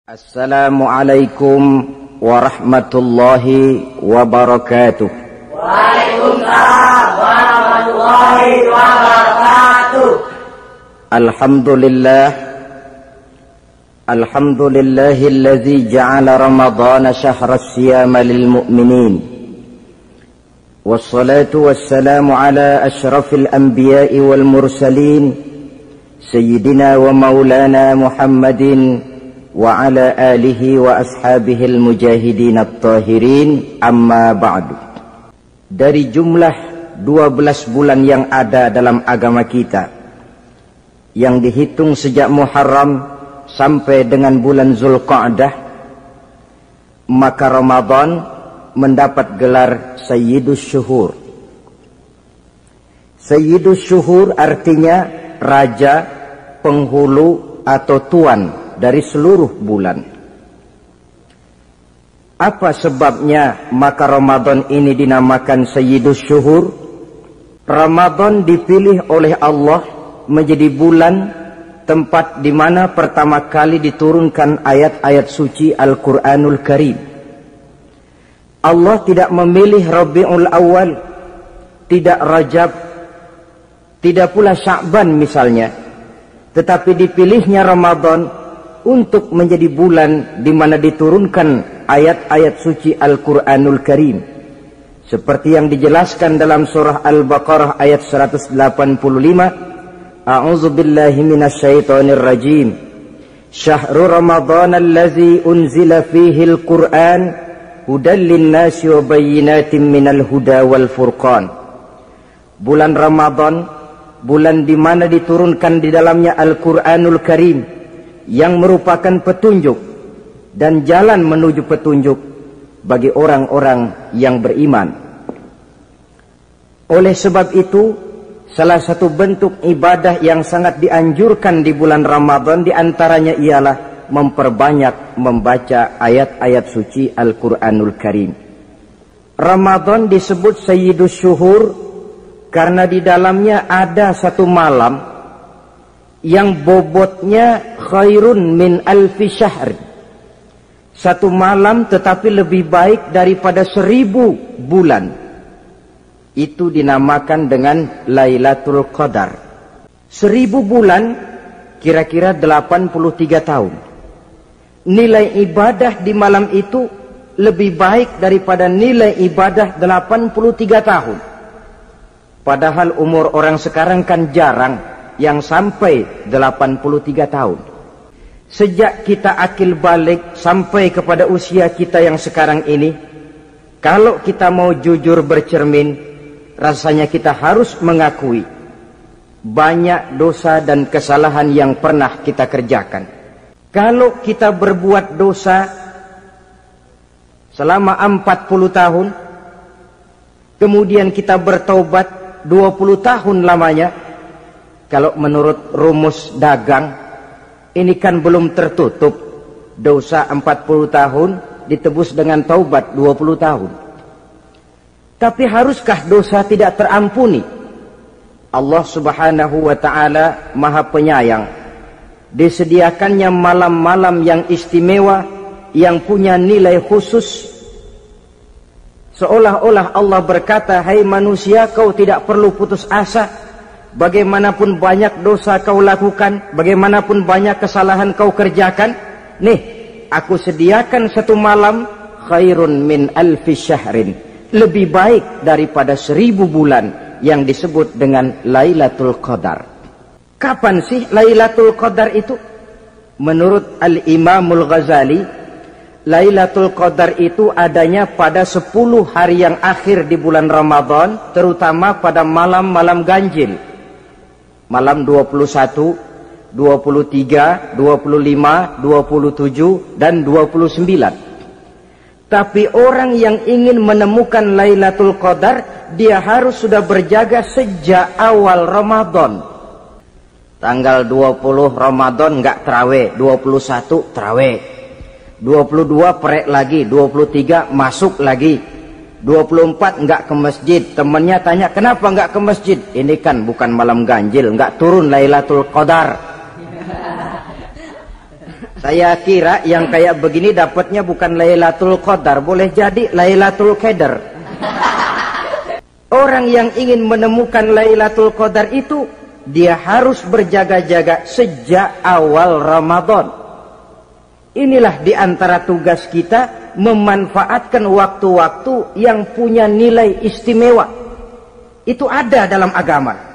Assalamualaikum warahmatullahi wabarakatuh. Waalaikumsalam warahmatullahi wabarakatuh. Alhamdulillahilladzi ja'ala ramadhana syahra siyama lil mu'minin. Wassalatu wassalamu ala asyrafil anbiya'i wal mursalin sayyidina wa maulana Muhammadin wa ala alihi wa ashabihil mujahidin at-tahirin, amma ba'du. Dari jumlah 12 bulan yang ada dalam agama kita, yang dihitung sejak Muharram sampai dengan bulan Zulqa'dah, maka Ramadan mendapat gelar Sayyidus Syuhur. Sayyidus Syuhur artinya raja, penghulu atau tuan dari seluruh bulan. Apa sebabnya maka Ramadan ini dinamakan Sayyidus Syuhur? Ramadan dipilih oleh Allah menjadi bulan tempat di mana pertama kali diturunkan ayat-ayat suci Al-Quranul Karim. Allah tidak memilih Rabiul Awal, tidak Rajab, tidak pula Sya'ban misalnya, tetapi dipilihnya Ramadan untuk menjadi bulan di mana diturunkan ayat-ayat suci Al-Quranul Karim, seperti yang dijelaskan dalam surah Al-Baqarah ayat 185. A'udzu billahi minasyaitonir rajim. Syahrul Ramadan allazi unzila fihi al-Qur'an hudan lin-nasi wa bayyinatin minal huda wal furqan. Bulan Ramadan, bulan di mana diturunkan di dalamnya Al-Quranul Karim, yang merupakan petunjuk dan jalan menuju petunjuk bagi orang-orang yang beriman. Oleh sebab itu, salah satu bentuk ibadah yang sangat dianjurkan di bulan Ramadan diantaranya ialah memperbanyak membaca ayat-ayat suci Al-Quranul Karim. Ramadan disebut Sayyidus Syuhur karena di dalamnya ada satu malam yang bobotnya khairun min alfi syahr. Satu malam tetapi lebih baik daripada 1000 bulan. Itu dinamakan dengan Lailatul Qadar. 1000 bulan kira-kira 83 tahun. Nilai ibadah di malam itu lebih baik daripada nilai ibadah 83 tahun. Padahal umur orang sekarang kan jarang yang sampai 83 tahun. Sejak kita akil balik sampai kepada usia kita yang sekarang ini, kalau kita mau jujur bercermin, rasanya kita harus mengakui banyak dosa dan kesalahan yang pernah kita kerjakan. Kalau kita berbuat dosa selama 40 tahun, kemudian kita bertaubat 20 tahun lamanya, kalau menurut rumus dagang, ini kan belum tertutup. Dosa 40 tahun ditebus dengan taubat 20 tahun. Tapi haruskah dosa tidak terampuni? Allah Subhanahu wa ta'ala Maha Penyayang. Disediakannya malam-malam yang istimewa, yang punya nilai khusus. Seolah-olah Allah berkata, hai manusia, kau tidak perlu putus asa. Bagaimanapun banyak dosa kau lakukan, bagaimanapun banyak kesalahan kau kerjakan, nih, aku sediakan satu malam khairun min alfi syahrin, lebih baik daripada 1000 bulan, yang disebut dengan Lailatul Qadar. Kapan sih Lailatul Qadar itu? Menurut Al-Imamul Ghazali, Lailatul Qadar itu adanya pada 10 hari yang akhir di bulan Ramadan, terutama pada malam-malam ganjil. Malam 21, 23, 25, 27, dan 29. Tapi orang yang ingin menemukan Lailatul Qadar, dia harus sudah berjaga sejak awal Ramadan. Tanggal 20 Ramadan enggak terawih, 21 terawih, 22 perek lagi, 23 masuk lagi, 24 enggak ke masjid. Temannya tanya, kenapa enggak ke masjid? Ini kan bukan malam ganjil, enggak turun Lailatul Qadar. Saya kira yang kayak begini dapatnya bukan Lailatul Qadar, boleh jadi Lailatul Qadar. Orang yang ingin menemukan Lailatul Qadar itu, dia harus berjaga-jaga sejak awal Ramadan. Inilah di antara tugas kita, memanfaatkan waktu-waktu yang punya nilai istimewa. Itu ada dalam agama.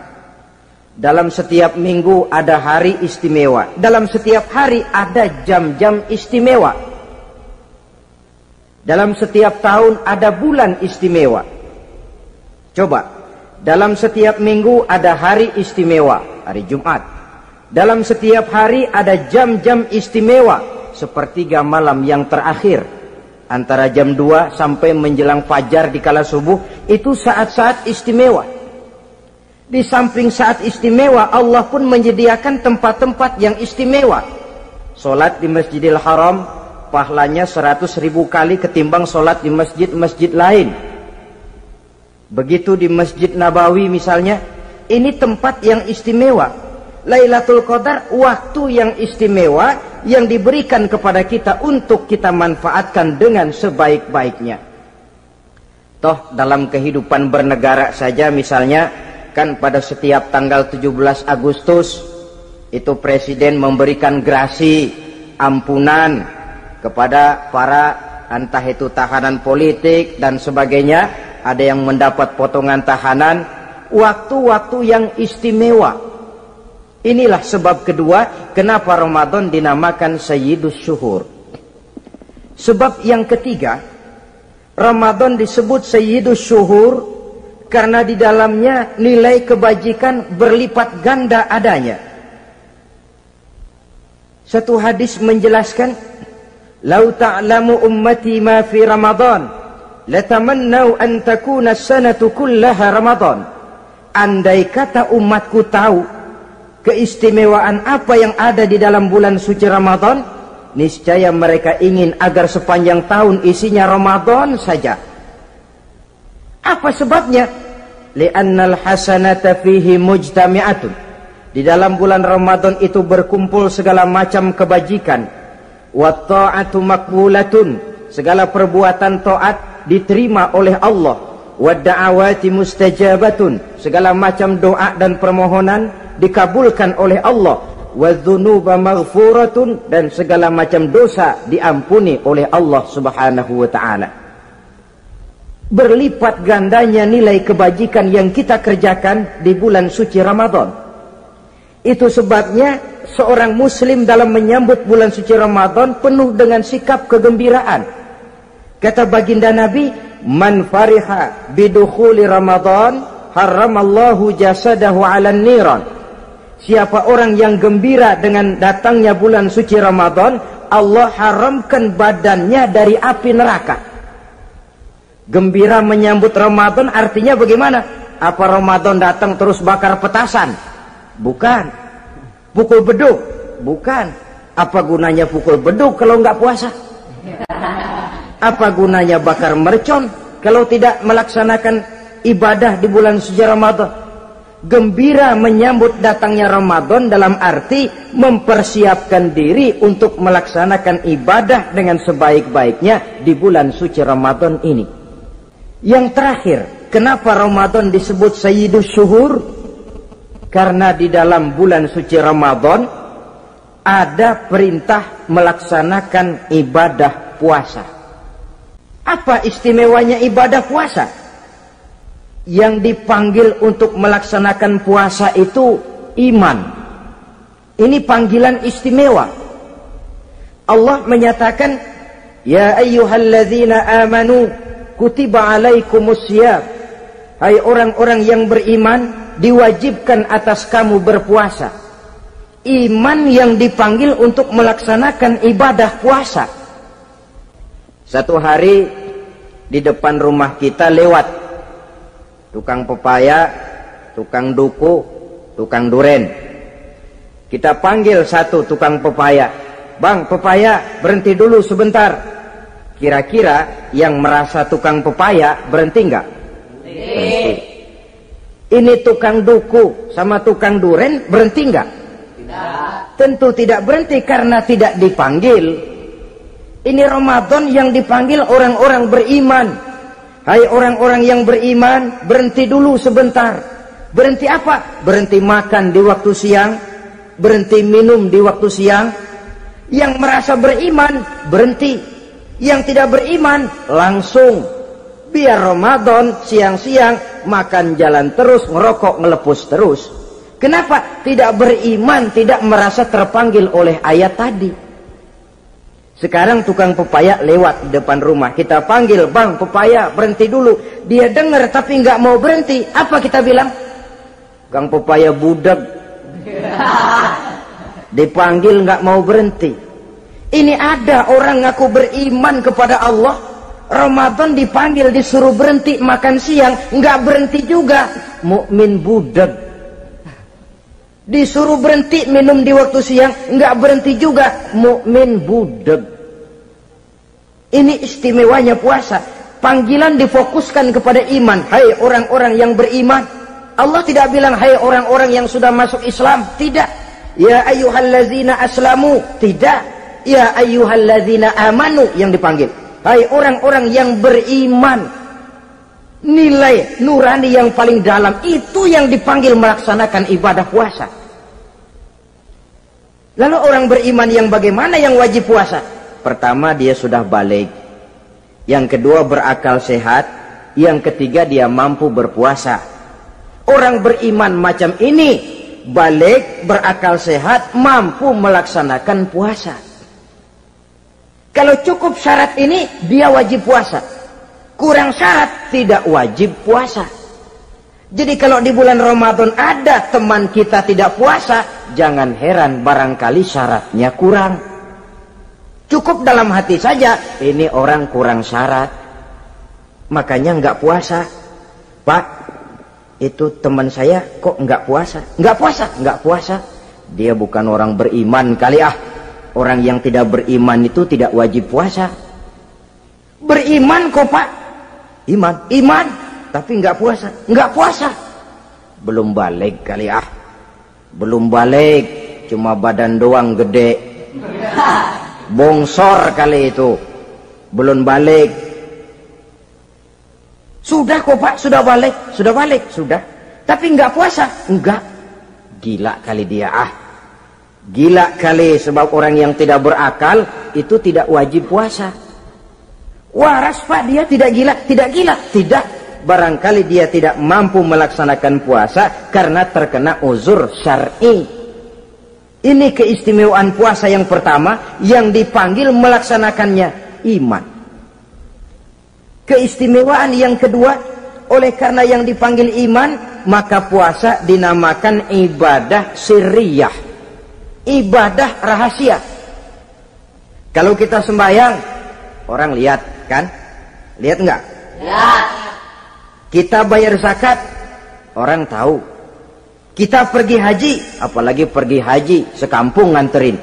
Dalam setiap minggu ada hari istimewa. Dalam setiap hari ada jam-jam istimewa. Dalam setiap tahun ada bulan istimewa. Coba, dalam setiap minggu ada hari istimewa, hari Jumat. Dalam setiap hari ada jam-jam istimewa, sepertiga malam yang terakhir. Antara jam 2 sampai menjelang fajar di kala subuh, itu saat-saat istimewa. Di samping saat istimewa, Allah pun menyediakan tempat-tempat yang istimewa. Solat di Masjidil Haram, pahalanya 100.000 kali ketimbang solat di masjid-masjid lain. Begitu di Masjid Nabawi misalnya, ini tempat yang istimewa. Lailatul Qadar, waktu yang istimewa yang diberikan kepada kita untuk kita manfaatkan dengan sebaik-baiknya. Toh dalam kehidupan bernegara saja misalnya, kan pada setiap tanggal 17 Agustus itu presiden memberikan grasi ampunan kepada para entah itu tahanan politik dan sebagainya. Ada yang mendapat potongan tahanan. Waktu-waktu yang istimewa. Inilah sebab kedua kenapa Ramadan dinamakan Sayyidus Syuhur. Sebab yang ketiga, Ramadan disebut Sayyidus Syuhur karena di dalamnya nilai kebajikan berlipat ganda adanya. Satu hadis menjelaskan, "Lau ta'lamu ummati ma fi Ramadan, latamannau an takuna as-sanatu kullaha Ramadan." Andai kata umatku tahu keistimewaan apa yang ada di dalam bulan suci Ramadan, niscaya mereka ingin agar sepanjang tahun isinya Ramadan saja. Apa sebabnya? Li'annal hasanata fihi mujtami'atun. Di dalam bulan Ramadan itu berkumpul segala macam kebajikan. Wa ta'atu maqbulatun. Segala perbuatan taat diterima oleh Allah. Wa da'awati mustajabatun. Segala macam doa dan permohonan dikabulkan oleh Allah. Wa dzunuba maghfuratun. Dan segala macam dosa diampuni oleh Allah Subhanahu wa ta'ala. Berlipat gandanya nilai kebajikan yang kita kerjakan di bulan suci Ramadan. Itu sebabnya seorang muslim dalam menyambut bulan suci Ramadan penuh dengan sikap kegembiraan. Kata baginda Nabi, "Man fariha bidukhuli Ramadan, haramallahu jasadahu 'alan niran." Siapa orang yang gembira dengan datangnya bulan suci Ramadan, Allah haramkan badannya dari api neraka. Gembira menyambut Ramadan artinya bagaimana? Apa Ramadan datang terus bakar petasan? Bukan. Pukul beduk? Bukan. Apa gunanya pukul beduk kalau nggak puasa? Apa gunanya bakar mercon kalau tidak melaksanakan ibadah di bulan suci Ramadan? Gembira menyambut datangnya Ramadan dalam arti mempersiapkan diri untuk melaksanakan ibadah dengan sebaik-baiknya di bulan suci Ramadan ini. Yang terakhir, kenapa Ramadan disebut Sayyidus Syuhur? Karena di dalam bulan suci Ramadan ada perintah melaksanakan ibadah puasa. Apa istimewanya ibadah puasa? Yang dipanggil untuk melaksanakan puasa itu iman. Ini panggilan istimewa. Allah menyatakan, "Ya ayyuhalladzina amanu kutiba alaikumusiyam." Hai orang-orang yang beriman, diwajibkan atas kamu berpuasa. Iman yang dipanggil untuk melaksanakan ibadah puasa. Satu hari di depan rumah kita lewat tukang pepaya, tukang duku, tukang duren. Kita panggil satu tukang pepaya, "Bang, pepaya, berhenti dulu sebentar." Kira-kira yang merasa tukang pepaya berhenti enggak? Berhenti. Ini tukang duku sama tukang duren berhenti enggak? Tidak. Tentu tidak berhenti karena tidak dipanggil. Ini Ramadan yang dipanggil orang-orang beriman. Hai orang-orang yang beriman, berhenti dulu sebentar. Berhenti apa? Berhenti makan di waktu siang, berhenti minum di waktu siang. Yang merasa beriman, berhenti. Yang tidak beriman, langsung. Biar Ramadan siang-siang makan jalan terus, ngerokok, ngelepus terus. Kenapa? Tidak beriman, tidak merasa terpanggil oleh ayat tadi. Sekarang tukang pepaya lewat di depan rumah. Kita panggil, bang pepaya berhenti dulu. Dia dengar tapi nggak mau berhenti. Apa kita bilang? Kang pepaya budak. Dipanggil nggak mau berhenti. Ini ada orang ngaku beriman kepada Allah. Ramadan dipanggil disuruh berhenti makan siang, nggak berhenti juga. Mukmin budak. Disuruh berhenti minum di waktu siang, nggak berhenti juga. Mukmin budak. Ini istimewanya puasa. Panggilan difokuskan kepada iman. Hai orang-orang yang beriman. Allah tidak bilang hai orang-orang yang sudah masuk Islam. Tidak. Ya ayyuhallazina aslamu. Tidak. Ya ayyuhallazina amanu yang dipanggil. Hai orang-orang yang beriman. Nilai nurani yang paling dalam itu yang dipanggil melaksanakan ibadah puasa. Lalu orang beriman yang bagaimana yang wajib puasa? Pertama dia sudah balik. Yang kedua berakal sehat. Yang ketiga dia mampu berpuasa. Orang beriman macam ini balik, berakal sehat, mampu melaksanakan puasa. Kalau cukup syarat ini dia wajib puasa. Kurang syarat tidak wajib puasa. Jadi kalau di bulan Ramadan ada teman kita tidak puasa, jangan heran barangkali syaratnya kurang. Cukup dalam hati saja, ini orang kurang syarat, makanya nggak puasa. Pak, itu teman saya kok nggak puasa? Nggak puasa, nggak puasa. Dia bukan orang beriman kali ah. Orang yang tidak beriman itu tidak wajib puasa. Beriman kok Pak? Iman, tapi nggak puasa, nggak puasa. Belum balik kali ah. Belum balik, cuma badan doang gede. Bongsor kali itu. Belum balik. Sudah kok Pak, sudah balik, sudah. Tapi nggak puasa, enggak. Gila kali dia ah. Gila kali, sebab orang yang tidak berakal itu tidak wajib puasa. Waras Pak, dia tidak gila, tidak. Barangkali dia tidak mampu melaksanakan puasa karena terkena uzur syar'i. Ini keistimewaan puasa yang pertama yang dipanggil melaksanakannya iman. Keistimewaan yang kedua, oleh karena yang dipanggil iman, maka puasa dinamakan ibadah sirriyah. Ibadah rahasia. Kalau kita sembahyang, orang lihat kan? Lihat enggak? Lihat. Kita bayar zakat, orang tahu. Kita pergi haji, apalagi pergi haji, sekampung nganterin.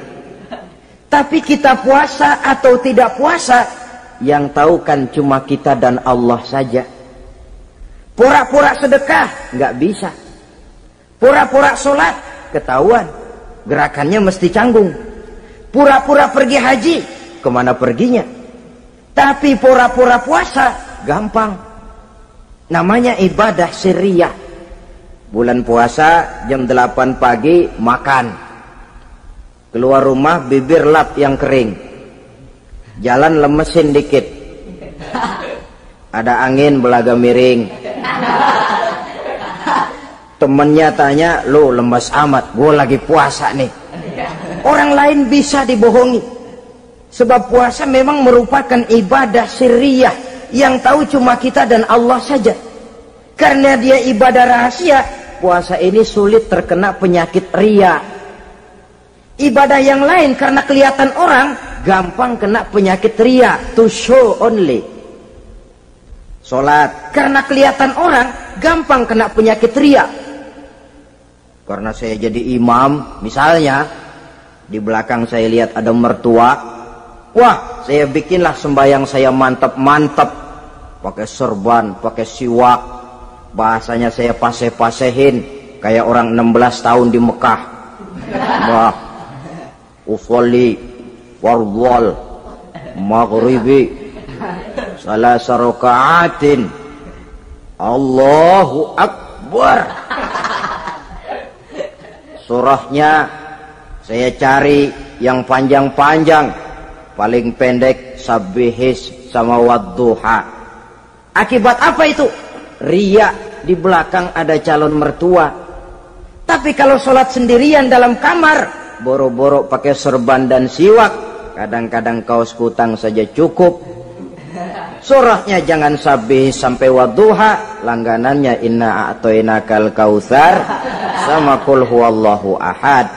Tapi kita puasa atau tidak puasa, yang tahu kan cuma kita dan Allah saja. Pura-pura sedekah, nggak bisa. Pura-pura sholat, ketahuan. Gerakannya mesti canggung. Pura-pura pergi haji, kemana perginya? Tapi pura-pura puasa, gampang. Namanya ibadah sirriyah. Bulan puasa, jam 8 pagi, makan. Keluar rumah, bibir lap yang kering. Jalan lemesin dikit. Ada angin, belaga miring. Temennya tanya, lo lemes amat, gue lagi puasa nih. Orang lain bisa dibohongi. Sebab puasa memang merupakan ibadah sirriyah yang tahu cuma kita dan Allah saja. Karena dia ibadah rahasia, puasa ini sulit terkena penyakit riya. Ibadah yang lain karena kelihatan orang, gampang kena penyakit riya, to show only. Sholat, karena kelihatan orang, gampang kena penyakit riya. Karena saya jadi imam, misalnya di belakang saya lihat ada mertua, wah saya bikinlah sembahyang saya mantap-mantap, pakai serban, pakai siwak, bahasanya saya paseh-pasehin kayak orang 16 tahun di Mekah. Wah, usolli fardhal maghribi salasa raka'atin Allahu Akbar. Surahnya saya cari yang panjang-panjang, paling pendek sabbihis sama wadduha. Akibat apa itu? Riya, di belakang ada calon mertua. Tapi kalau sholat sendirian dalam kamar, boro-boro pakai serban dan siwak, kadang-kadang kaos kutang saja cukup. Surahnya jangan sabbih sampai wadduha, langganannya inna a'toinakal kautsar sama qul huwallahu ahad.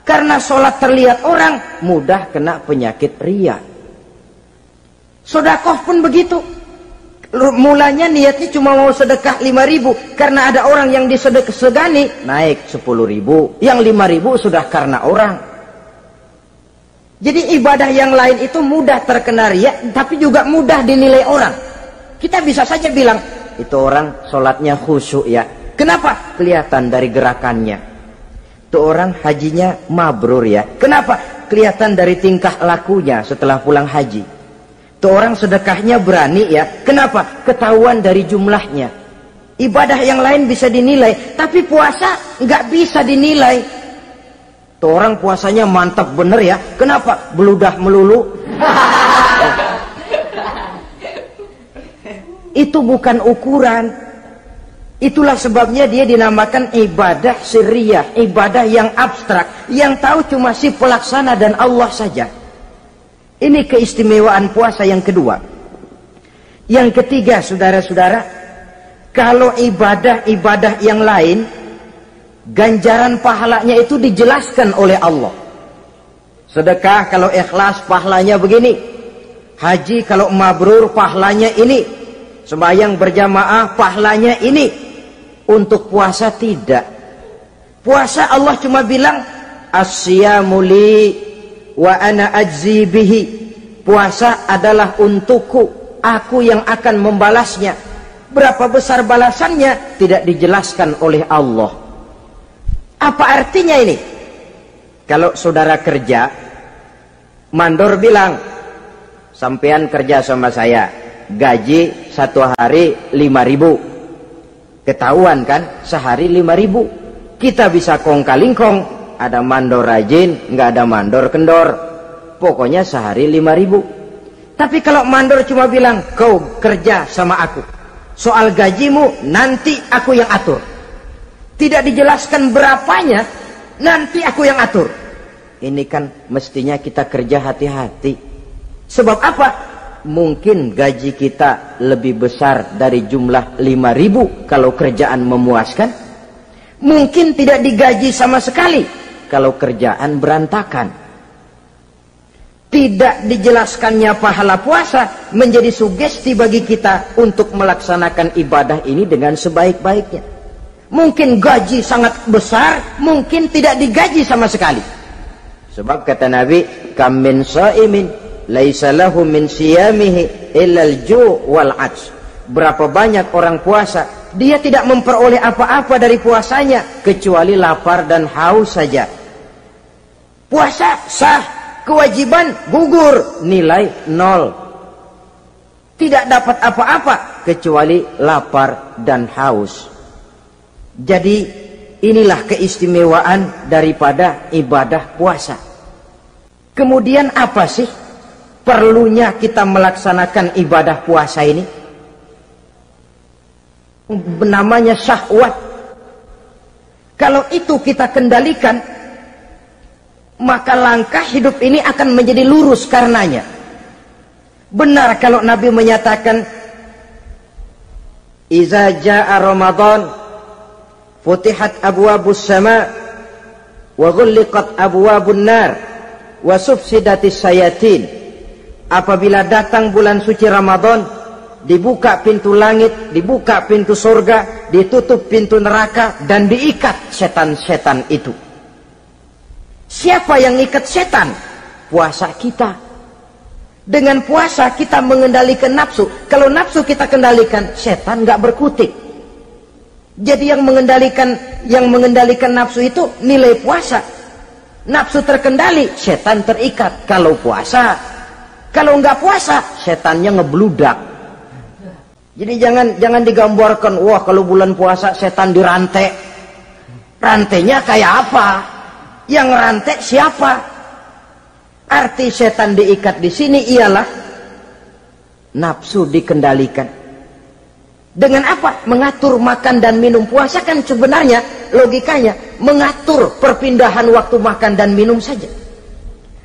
Karena sholat terlihat orang, mudah kena penyakit riya. Sedekah pun begitu. Mulanya niatnya cuma mau sedekah 5.000, karena ada orang yang disedekahsegani naik 10.000, yang 5.000 sudah karena orang. Jadi ibadah yang lain itu mudah terkena riya, tapi juga mudah dinilai orang. Kita bisa saja bilang, itu orang sholatnya khusyuk ya. Kenapa? Kelihatan dari gerakannya. Itu orang hajinya mabrur ya. Kenapa? Kelihatan dari tingkah lakunya setelah pulang haji. Itu orang sedekahnya berani ya. Kenapa? Ketahuan dari jumlahnya. Ibadah yang lain bisa dinilai, tapi puasa nggak bisa dinilai. Tuh orang puasanya mantap bener ya. Kenapa? Beludah melulu. Itu bukan ukuran. Itulah sebabnya dia dinamakan ibadah sirriyah, ibadah yang abstrak, yang tahu cuma si pelaksana dan Allah saja. Ini keistimewaan puasa yang kedua. Yang ketiga, saudara-saudara, kalau ibadah-ibadah yang lain, ganjaran pahalanya itu dijelaskan oleh Allah. Sedekah kalau ikhlas pahalanya begini. Haji kalau mabrur pahalanya ini. Sembahyang berjamaah pahalanya ini. Untuk puasa tidak. Puasa Allah cuma bilang as-siyamu li wa ana ajzi bihi. Puasa adalah untukku, aku yang akan membalasnya. Berapa besar balasannya tidak dijelaskan oleh Allah. Apa artinya ini? Kalau saudara kerja, mandor bilang, sampean kerja sama saya, gaji 1 hari 5.000. Ketahuan kan, sehari 5.000. Kita bisa kong kalingkong, ada mandor rajin, nggak ada mandor kendor. Pokoknya sehari 5.000. Tapi kalau mandor cuma bilang, kau kerja sama aku, soal gajimu nanti aku yang atur. Tidak dijelaskan berapanya, nanti aku yang atur. Ini kan mestinya kita kerja hati-hati. Sebab apa? Mungkin gaji kita lebih besar dari jumlah 5.000 kalau kerjaan memuaskan. Mungkin tidak digaji sama sekali kalau kerjaan berantakan. Tidak dijelaskannya pahala puasa menjadi sugesti bagi kita untuk melaksanakan ibadah ini dengan sebaik-baiknya. Mungkin gaji sangat besar, mungkin tidak digaji sama sekali. Sebab kata Nabi, kam min shaimin laisa lahu min siyamihi illa al-ju' wal 'atsh. Berapa banyak orang puasa, dia tidak memperoleh apa-apa dari puasanya kecuali lapar dan haus saja. Puasa sah, kewajiban gugur, nilai 0. Tidak dapat apa-apa kecuali lapar dan haus. Jadi inilah keistimewaan daripada ibadah puasa. Kemudian apa sih perlunya kita melaksanakan ibadah puasa ini? Namanya syahwat. Kalau itu kita kendalikan, maka langkah hidup ini akan menjadi lurus karenanya. Benar kalau Nabi menyatakan, iza jaa Ramadan futihat abwabus sama wa ghulliqat abwabun nar wa sufsidatis sayatin. Apabila datang bulan suci Ramadan, dibuka pintu langit, dibuka pintu surga, ditutup pintu neraka, dan diikat setan-setan itu. Siapa yang ikat setan? Puasa kita. Dengan puasa kita mengendalikan nafsu. Kalau nafsu kita kendalikan, setan nggak berkutik. Jadi yang mengendalikan nafsu itu nilai puasa. nafsu terkendali, setan terikat. Kalau puasa, kalau nggak puasa, setannya ngebludak. Jadi jangan digambarkan, wah kalau bulan puasa setan dirantai. Rantainya kayak apa? Yang rantai siapa? Arti setan diikat di sini ialah nafsu dikendalikan. Dengan apa? Mengatur makan dan minum. Puasa kan sebenarnya logikanya mengatur perpindahan waktu makan dan minum saja.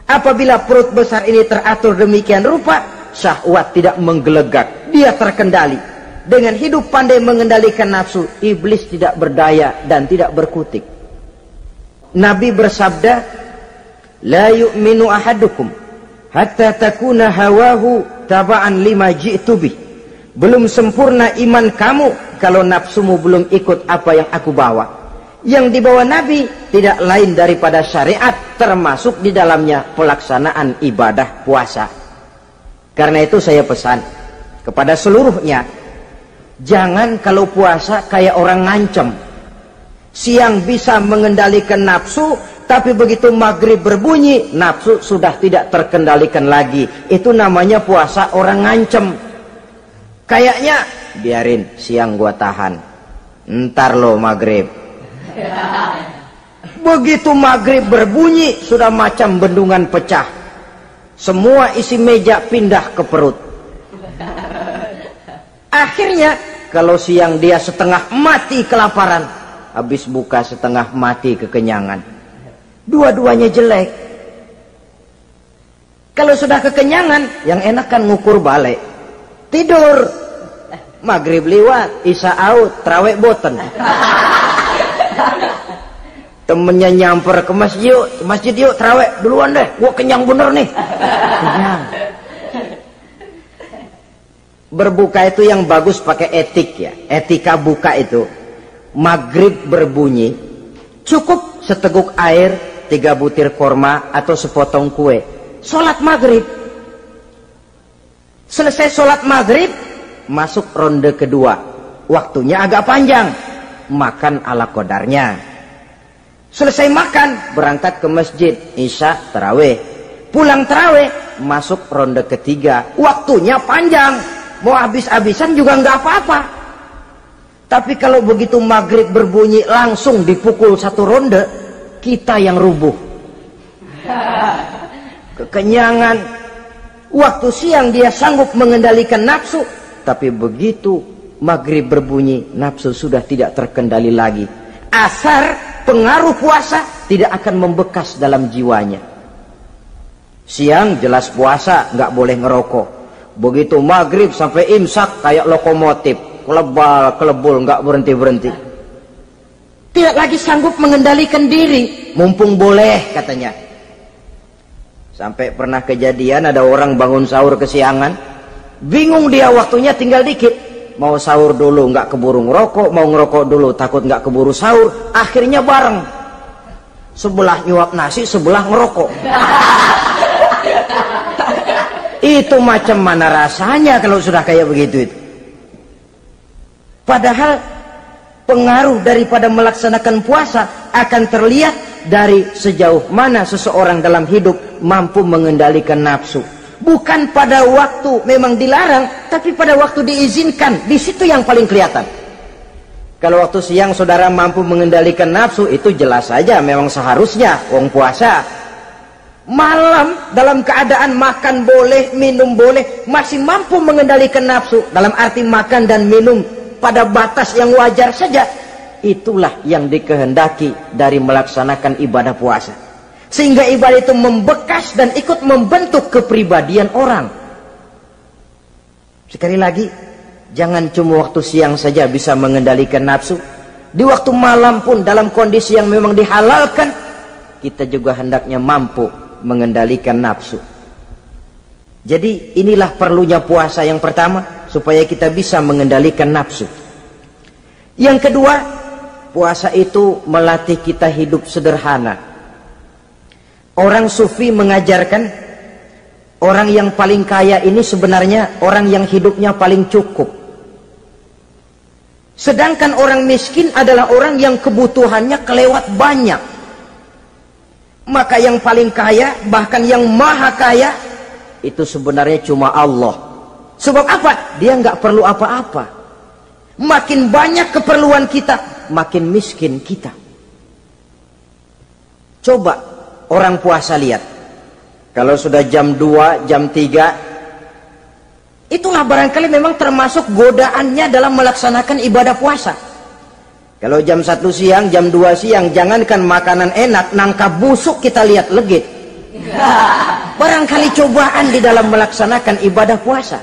Apabila perut besar ini teratur demikian rupa, syahwat tidak menggelegak, dia terkendali. Dengan hidup pandai mengendalikan nafsu, iblis tidak berdaya dan tidak berkutik. Nabi bersabda, la yu'minu ahadukum hatta takuna hawahu taba'an lima ji'tu bih. Belum sempurna iman kamu kalau nafsumu belum ikut apa yang aku bawa. Yang dibawa Nabi tidak lain daripada syariat, termasuk di dalamnya pelaksanaan ibadah puasa. Karena itu saya pesan kepada seluruhnya, jangan kalau puasa kayak orang ngancem. Siang bisa mengendalikan nafsu, tapi begitu maghrib berbunyi, nafsu sudah tidak terkendalikan lagi. Itu namanya puasa orang ngancem. Kayaknya, biarin siang gua tahan, ntar lo maghrib. Begitu maghrib berbunyi, sudah macam bendungan pecah. Semua isi meja pindah ke perut. Akhirnya, kalau siang dia setengah mati kelaparan, habis buka setengah mati kekenyangan. Dua-duanya jelek. Kalau sudah kekenyangan, yang enak kan ngukur balik. Tidur. Maghrib liwat, isya out, trawek boten. Temennya nyamper ke masjid yuk, trawek duluan deh, gua kenyang bener nih. Kenyang. Berbuka itu yang bagus pakai etik ya. Etika buka itu. Maghrib berbunyi, cukup seteguk air, 3 butir korma atau sepotong kue. Sholat maghrib. Selesai sholat maghrib, masuk ronde kedua. Waktunya agak panjang. Makan ala qadarnya. Selesai makan, berangkat ke masjid, isya tarawih. Pulang tarawih, masuk ronde ketiga. Waktunya panjang. Mau habis-habisan juga nggak apa-apa. Tapi kalau begitu maghrib berbunyi langsung dipukul 1 ronde, kita yang rubuh. Kekenyangan. Waktu siang dia sanggup mengendalikan nafsu, tapi begitu maghrib berbunyi, nafsu sudah tidak terkendali lagi. Asar pengaruh puasa tidak akan membekas dalam jiwanya. Siang jelas puasa, nggak boleh ngerokok. Begitu maghrib sampai imsak kayak lokomotif, kelebul nggak berhenti. Tidak lagi sanggup mengendalikan diri, mumpung boleh katanya. Sampai pernah kejadian ada orang bangun sahur kesiangan, bingung dia waktunya tinggal dikit. Mau sahur dulu nggak keburu ngerokok, mau ngerokok dulu takut nggak keburu sahur, akhirnya bareng. Sebelah nyuap nasi, sebelah ngerokok. Itu macam mana rasanya kalau sudah kayak begitu itu. Padahal pengaruh daripada melaksanakan puasa akan terlihat dari sejauh mana seseorang dalam hidup mampu mengendalikan nafsu. Bukan pada waktu memang dilarang, tapi pada waktu diizinkan. Di situ yang paling kelihatan. Kalau waktu siang saudara mampu mengendalikan nafsu, itu jelas saja memang seharusnya wong puasa. Malam dalam keadaan makan boleh, minum boleh, masih mampu mengendalikan nafsu. Dalam arti makan dan minum pada batas yang wajar saja. Itulah yang dikehendaki dari melaksanakan ibadah puasa. Sehingga ibadah itu membekas dan ikut membentuk kepribadian orang. Sekali lagi, jangan cuma waktu siang saja bisa mengendalikan nafsu. Di waktu malam pun dalam kondisi yang memang dihalalkan, kita juga hendaknya mampu mengendalikan nafsu. Jadi inilah perlunya puasa yang pertama, supaya kita bisa mengendalikan nafsu. Yang kedua, puasa itu melatih kita hidup sederhana. Orang sufi mengajarkan orang yang paling kaya ini sebenarnya orang yang hidupnya paling cukup. Sedangkan orang miskin adalah orang yang kebutuhannya kelewat banyak. Maka yang paling kaya, bahkan yang maha kaya, itu sebenarnya cuma Allah. Sebab apa? Dia nggak perlu apa-apa. Makin banyak keperluan kita, makin miskin kita. Coba orang puasa lihat. Kalau sudah jam 2, jam 3, itulah barangkali memang termasuk godaannya dalam melaksanakan ibadah puasa. Kalau jam 1 siang, jam 2 siang, jangankan makanan enak, nangka busuk kita lihat legit. Barangkali cobaan di dalam melaksanakan ibadah puasa.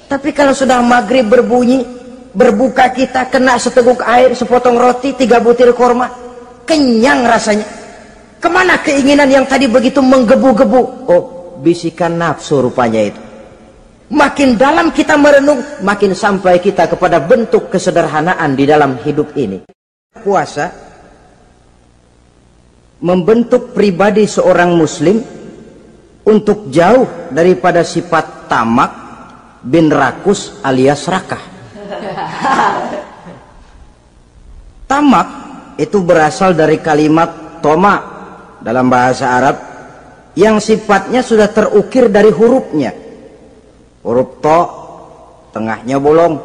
Tapi kalau sudah maghrib berbunyi, berbuka kita, kena seteguk air, sepotong roti, 3 butir korma, kenyang rasanya. Kemana keinginan yang tadi begitu menggebu-gebu? Oh, bisikan nafsu rupanya itu. Makin dalam kita merenung, makin sampai kita kepada bentuk kesederhanaan di dalam hidup ini. Puasa membentuk pribadi seorang muslim untuk jauh daripada sifat tamak bin rakus alias rakah. Tamak itu berasal dari kalimat toma dalam bahasa Arab yang sifatnya sudah terukir dari hurufnya. Huruf to, tengahnya bolong.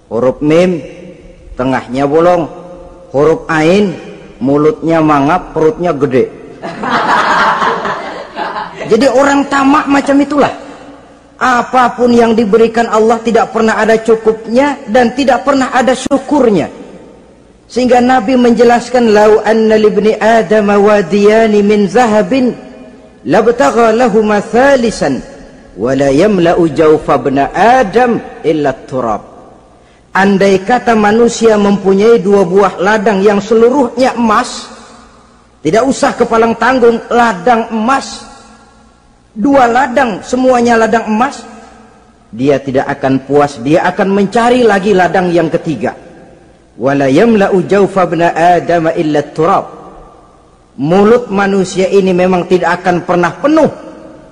Huruf mim, tengahnya bolong. Huruf ain, mulutnya mangap, perutnya gede. Jadi orang tamak macam itulah. Apapun yang diberikan Allah tidak pernah ada cukupnya dan tidak pernah ada syukurnya. Sehingga Nabi menjelaskan, lau anna libni Adam wadiyani min zahabin labtagha lahuma thalisan wala yamla'u jawfa bna Adam illa turab. Andai kata manusia mempunyai 2 buah ladang yang seluruhnya emas, tidak usah kepalang tanggung, ladang emas, 2 ladang semuanya ladang emas, dia tidak akan puas, dia akan mencari lagi ladang yang ketiga. Wala yamla'u jawfa bna Adam illa turab. Mulut manusia ini memang tidak akan pernah penuh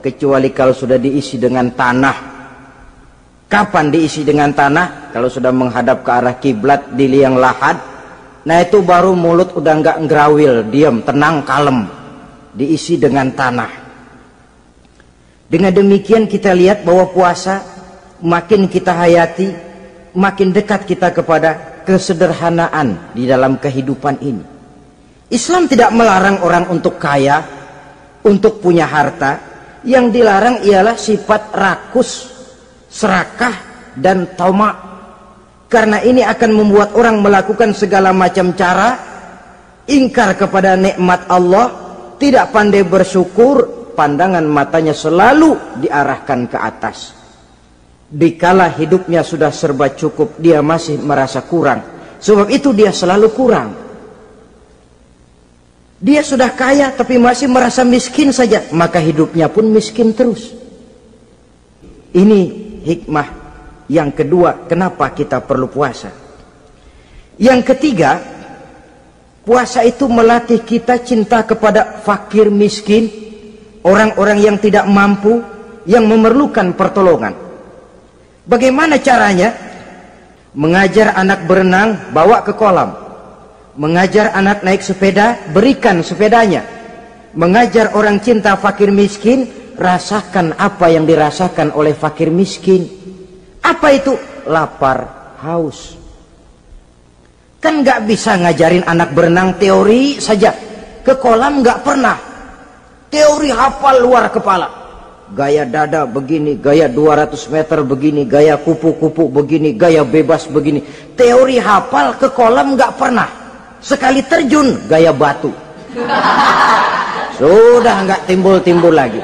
kecuali kalau sudah diisi dengan tanah. Kapan diisi dengan tanah? Kalau sudah menghadap ke arah kiblat di liang lahat, nah itu baru mulut udah nggak ngerawil, diam, tenang, kalem, diisi dengan tanah. Dengan demikian kita lihat bahwa puasa makin kita hayati, makin dekat kita kepada kesederhanaan di dalam kehidupan ini. Islam tidak melarang orang untuk kaya, untuk punya harta. Yang dilarang ialah sifat rakus, serakah, dan tamak. Karena ini akan membuat orang melakukan segala macam cara, ingkar kepada nikmat Allah, tidak pandai bersyukur, pandangan matanya selalu diarahkan ke atas. Dikala hidupnya sudah serba cukup, dia masih merasa kurang. Sebab itu dia selalu kurang. Dia sudah kaya tapi masih merasa miskin saja, maka hidupnya pun miskin terus. Ini hikmah yang kedua kenapa kita perlu puasa. Yang ketiga, puasa itu melatih kita cinta kepada fakir miskin, orang-orang yang tidak mampu, yang memerlukan pertolongan. Bagaimana caranya? Mengajar anak berenang, bawa ke kolam. Mengajar anak naik sepeda, berikan sepedanya. Mengajar orang cinta fakir miskin, rasakan apa yang dirasakan oleh fakir miskin. Apa itu? Lapar, haus. Kan nggak bisa ngajarin anak berenang teori saja, ke kolam nggak pernah. Teori hafal luar kepala. Gaya dada begini, gaya 200 meter begini, gaya kupu-kupu begini, gaya bebas begini. Teori hafal, ke kolam nggak pernah. Sekali terjun gaya batu, sudah nggak timbul-timbul lagi.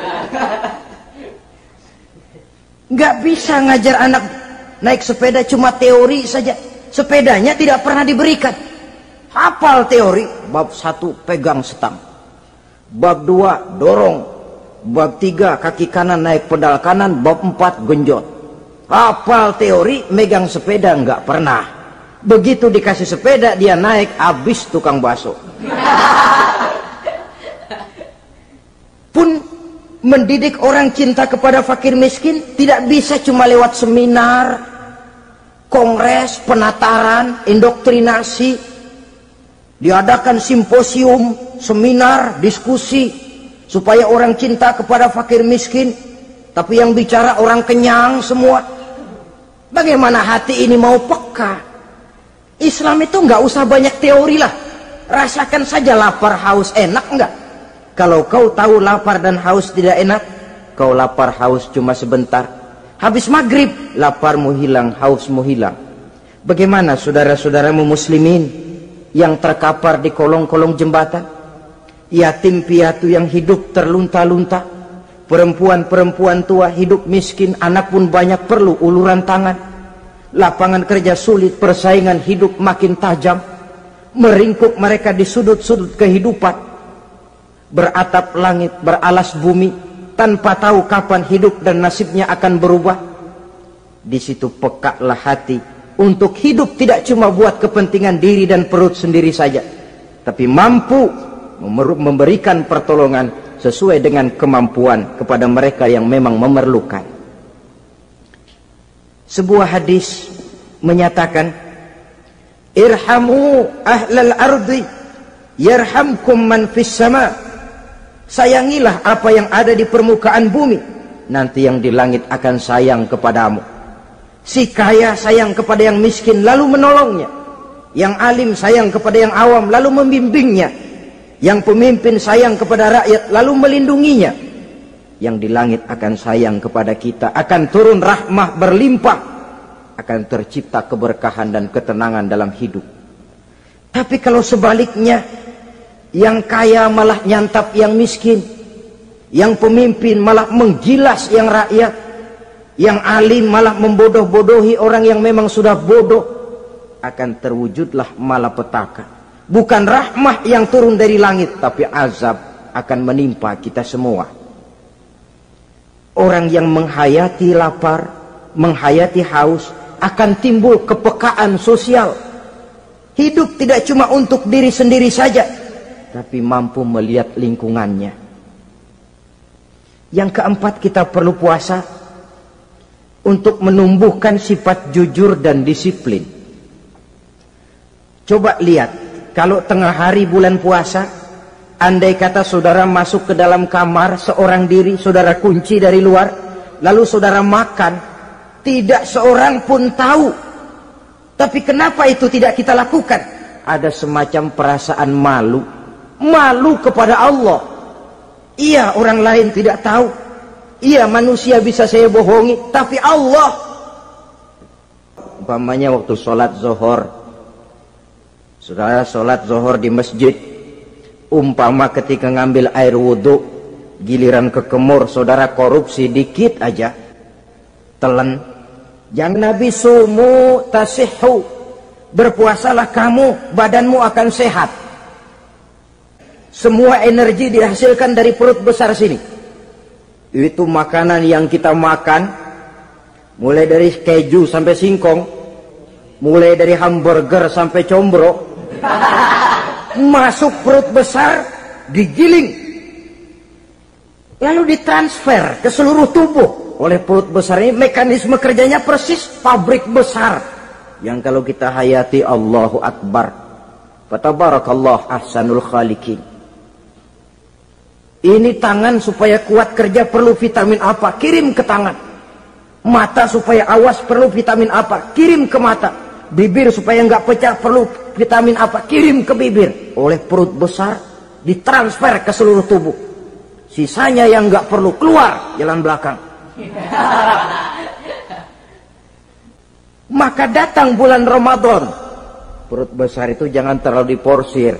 Nggak bisa ngajar anak naik sepeda cuma teori saja. Sepedanya tidak pernah diberikan. Hafal teori, bab 1 pegang setang, bab 2 dorong, bab 3 kaki kanan naik pedal kanan, bab 4 genjot. Hafal teori, megang sepeda nggak pernah. Begitu dikasih sepeda, dia naik, habis tukang bakso. Pun mendidik orang cinta kepada fakir miskin tidak bisa cuma lewat seminar, kongres, penataran, indoktrinasi. Diadakan simposium, seminar, diskusi, supaya orang cinta kepada fakir miskin, tapi yang bicara orang kenyang semua. Bagaimana hati ini mau peka? Islam itu nggak usah banyak teori lah. Rasakan saja lapar haus, enak nggak? Kalau kau tahu lapar dan haus tidak enak, kau lapar haus cuma sebentar. Habis maghrib, laparmu hilang, hausmu hilang. Bagaimana saudara-saudaramu muslimin yang terkapar di kolong-kolong jembatan? Yatim piatu yang hidup terlunta-lunta, perempuan-perempuan tua hidup miskin, anak pun banyak perlu uluran tangan. Lapangan kerja sulit, persaingan hidup makin tajam, meringkuk mereka di sudut-sudut kehidupan. Beratap langit, beralas bumi, tanpa tahu kapan hidup dan nasibnya akan berubah. Di situ pekaklah hati untuk hidup tidak cuma buat kepentingan diri dan perut sendiri saja, tapi mampu memberikan pertolongan sesuai dengan kemampuan kepada mereka yang memang memerlukan. Sebuah hadis menyatakan, irhamu ahlal ardi yarhamkum man fis sama. Sayangilah apa yang ada di permukaan bumi, nanti yang di langit akan sayang kepadamu. Si kaya sayang kepada yang miskin lalu menolongnya, yang alim sayang kepada yang awam lalu membimbingnya, yang pemimpin sayang kepada rakyat lalu melindunginya. Yang di langit akan sayang kepada kita, akan turun rahmah berlimpah, akan tercipta keberkahan dan ketenangan dalam hidup. Tapi kalau sebaliknya, yang kaya malah nyantap yang miskin, yang pemimpin malah menggilas yang rakyat, yang alim malah membodoh-bodohi orang yang memang sudah bodoh, akan terwujudlah malapetaka. Bukan rahmah yang turun dari langit, tapi azab akan menimpa kita semua. Orang yang menghayati lapar, menghayati haus, akan timbul kepekaan sosial. Hidup tidak cuma untuk diri sendiri saja, tapi mampu melihat lingkungannya. Yang keempat, kita perlu puasa untuk menumbuhkan sifat jujur dan disiplin. Coba lihat, kalau tengah hari bulan puasa, andai kata saudara masuk ke dalam kamar seorang diri, saudara kunci dari luar, lalu saudara makan, tidak seorang pun tahu. Tapi kenapa itu tidak kita lakukan? Ada semacam perasaan malu. Malu kepada Allah. Iya, orang lain tidak tahu. Iya, manusia bisa saya bohongi, tapi Allah. Umpamanya waktu sholat zuhur, saudara sholat zuhur di masjid, umpama ketika ngambil air wudhu, giliran ke kemur, saudara korupsi dikit aja, telan. Yang Nabi sumu tasihhu, berpuasalah kamu, badanmu akan sehat. Semua energi dihasilkan dari perut besar sini. Itu makanan yang kita makan, mulai dari keju sampai singkong, mulai dari hamburger sampai combro, masuk perut besar, digiling, lalu ditransfer ke seluruh tubuh oleh perut besar ini. Mekanisme kerjanya persis pabrik besar yang kalau kita hayati, Allahu Akbar, fatabarakallah ahsanul khaliqin. Ini tangan supaya kuat kerja perlu vitamin apa? Kirim ke tangan. Mata supaya awas perlu vitamin apa? Kirim ke mata. Bibir supaya nggak pecah perlu vitamin apa? Kirim ke bibir. Oleh perut besar ditransfer ke seluruh tubuh. Sisanya yang nggak perlu keluar jalan belakang. Maka datang bulan Ramadan, perut besar itu jangan terlalu diporsir,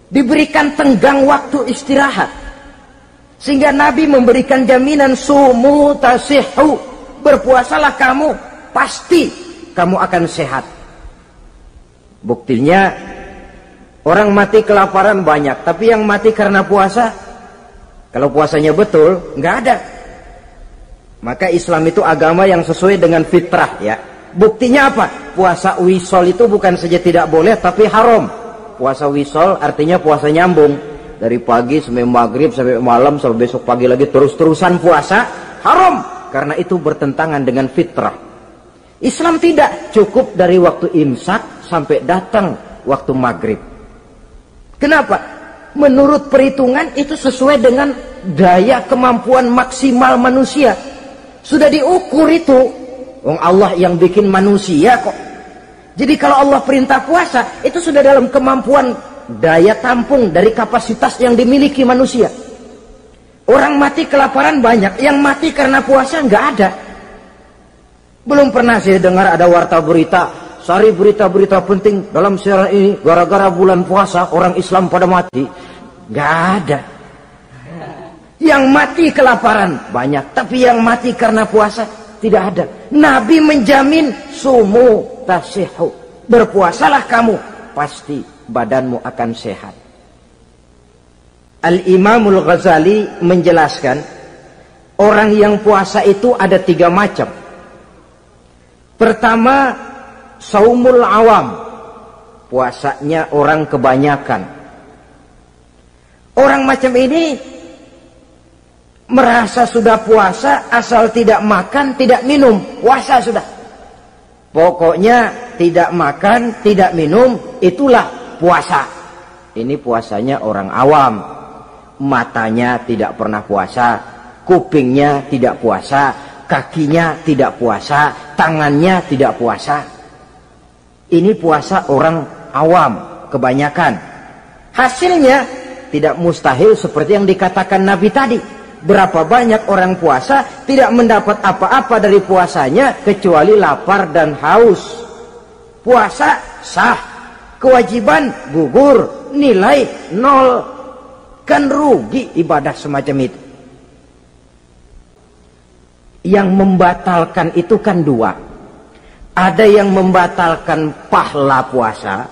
diberikan tenggang waktu istirahat. Sehingga Nabi memberikan jaminan sumu tasihhu, berpuasalah kamu, pasti kamu akan sehat. Buktinya orang mati kelaparan banyak, tapi yang mati karena puasa, kalau puasanya betul, nggak ada. Maka Islam itu agama yang sesuai dengan fitrah, ya. Buktinya apa? Puasa wisol itu bukan saja tidak boleh, tapi haram. Puasa wisol artinya puasa nyambung. Dari pagi sampai maghrib, sampai malam, sampai besok pagi lagi, terus-terusan puasa, haram. Karena itu bertentangan dengan fitrah. Islam tidak, cukup dari waktu imsak sampai datang waktu maghrib. Kenapa? Menurut perhitungan itu sesuai dengan daya kemampuan maksimal manusia. Sudah diukur itu. Wong Allah yang bikin manusia kok. Jadi kalau Allah perintah puasa, itu sudah dalam kemampuan daya tampung dari kapasitas yang dimiliki manusia. Orang mati kelaparan banyak, yang mati karena puasa nggak ada. Belum pernah saya dengar ada warta berita, sari berita-berita penting dalam siaran ini, gara-gara bulan puasa orang Islam pada mati. Nggak ada. Yang mati kelaparan banyak, tapi yang mati karena puasa tidak ada. Nabi menjamin sumu tasihu, berpuasalah kamu, pasti badanmu akan sehat. Al-Imamul Ghazali menjelaskan, orang yang puasa itu ada 3 macam. Pertama, saumul awam, puasanya orang kebanyakan. Orang macam ini merasa sudah puasa, asal tidak makan, tidak minum, puasa sudah. Pokoknya tidak makan, tidak minum, itulah puasa. Ini puasanya orang awam. Matanya tidak pernah puasa, kupingnya tidak puasa, kakinya tidak puasa, tangannya tidak puasa. Ini puasa orang awam, kebanyakan. Hasilnya tidak mustahil seperti yang dikatakan Nabi tadi. Berapa banyak orang puasa tidak mendapat apa-apa dari puasanya kecuali lapar dan haus. Puasa sah, kewajiban gugur, nilai 0. Kan rugi ibadah semacam itu. Yang membatalkan itu kan 2. Ada yang membatalkan pahala puasa,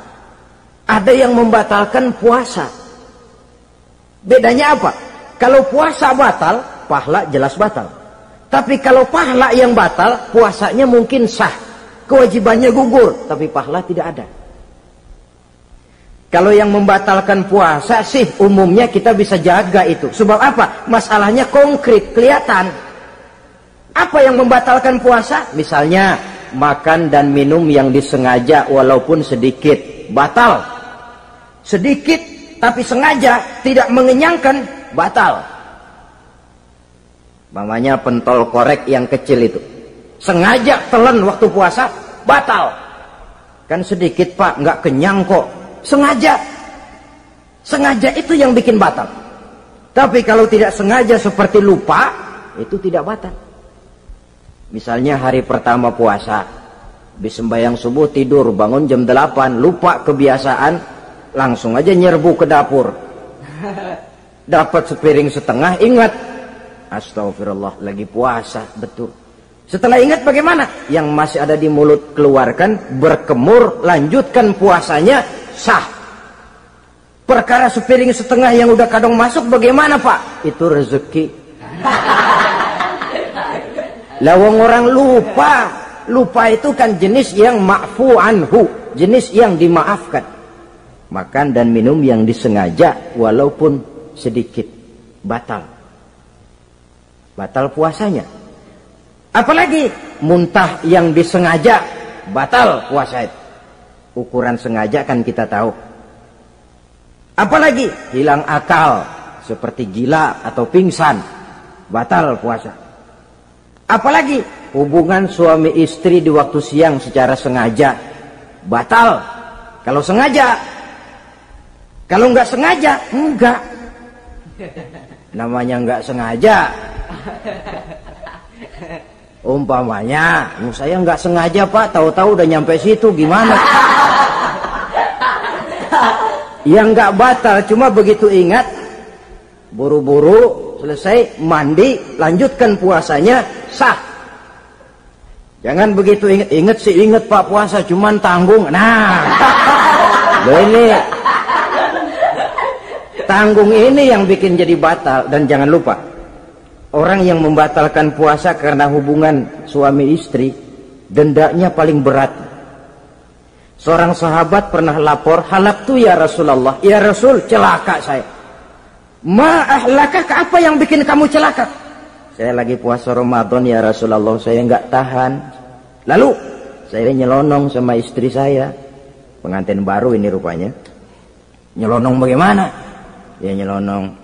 ada yang membatalkan puasa. Bedanya apa? Kalau puasa batal, pahala jelas batal. Tapi kalau pahala yang batal, puasanya mungkin sah, kewajibannya gugur, tapi pahala tidak ada. Kalau yang membatalkan puasa sih umumnya kita bisa jaga itu. Sebab apa? Masalahnya konkret, kelihatan. Apa yang membatalkan puasa? Misalnya makan dan minum yang disengaja walaupun sedikit, batal. Sedikit tapi sengaja tidak mengenyangkan, batal. Mamanya pentol korek yang kecil itu, sengaja telan waktu puasa, batal. Kan sedikit pak, nggak kenyang kok. Sengaja itu yang bikin batal. Tapi kalau tidak sengaja seperti lupa, itu tidak batal. Misalnya hari pertama puasa, habis sembahyang subuh tidur, bangun jam 8, lupa kebiasaan, langsung aja nyerbu ke dapur. Dapat sepiring setengah, ingat, astagfirullah, lagi puasa, betul. Setelah ingat bagaimana? Yang masih ada di mulut keluarkan, berkemur, lanjutkan puasanya, sah. Perkara sepiring setengah yang udah kadang masuk bagaimana pak? Itu rezeki. Lawang orang lupa itu kan jenis yang ma'fu anhu, jenis yang dimaafkan. Makan dan minum yang disengaja walaupun sedikit, batal puasanya. Apalagi muntah yang disengaja, batal puasa itu. Ukuran sengaja kan kita tahu. Apalagi hilang akal seperti gila atau pingsan, batal puasa. Apalagi hubungan suami istri di waktu siang secara sengaja, batal. Kalau sengaja, kalau nggak sengaja, enggak. Namanya nggak sengaja. Umpamanya, saya nggak sengaja pak, tahu-tahu udah nyampe situ, gimana? Yang nggak batal, cuma begitu ingat, buru-buru selesai mandi, lanjutkan puasanya, sah. Jangan begitu ingat sih ingat pak puasa, cuman tanggung. Nah, ini tanggung ini yang bikin jadi batal. Dan jangan lupa, orang yang membatalkan puasa karena hubungan suami istri, dendanya paling berat. Seorang sahabat pernah lapor, halaktu ya Rasulullah, ya Rasul, celaka saya. Ma ahlakah, apa yang bikin kamu celaka? Saya lagi puasa Ramadan ya Rasulullah, saya nggak tahan. Lalu saya nyelonong sama istri saya, pengantin baru ini rupanya. Nyelonong bagaimana? Ya nyelonong.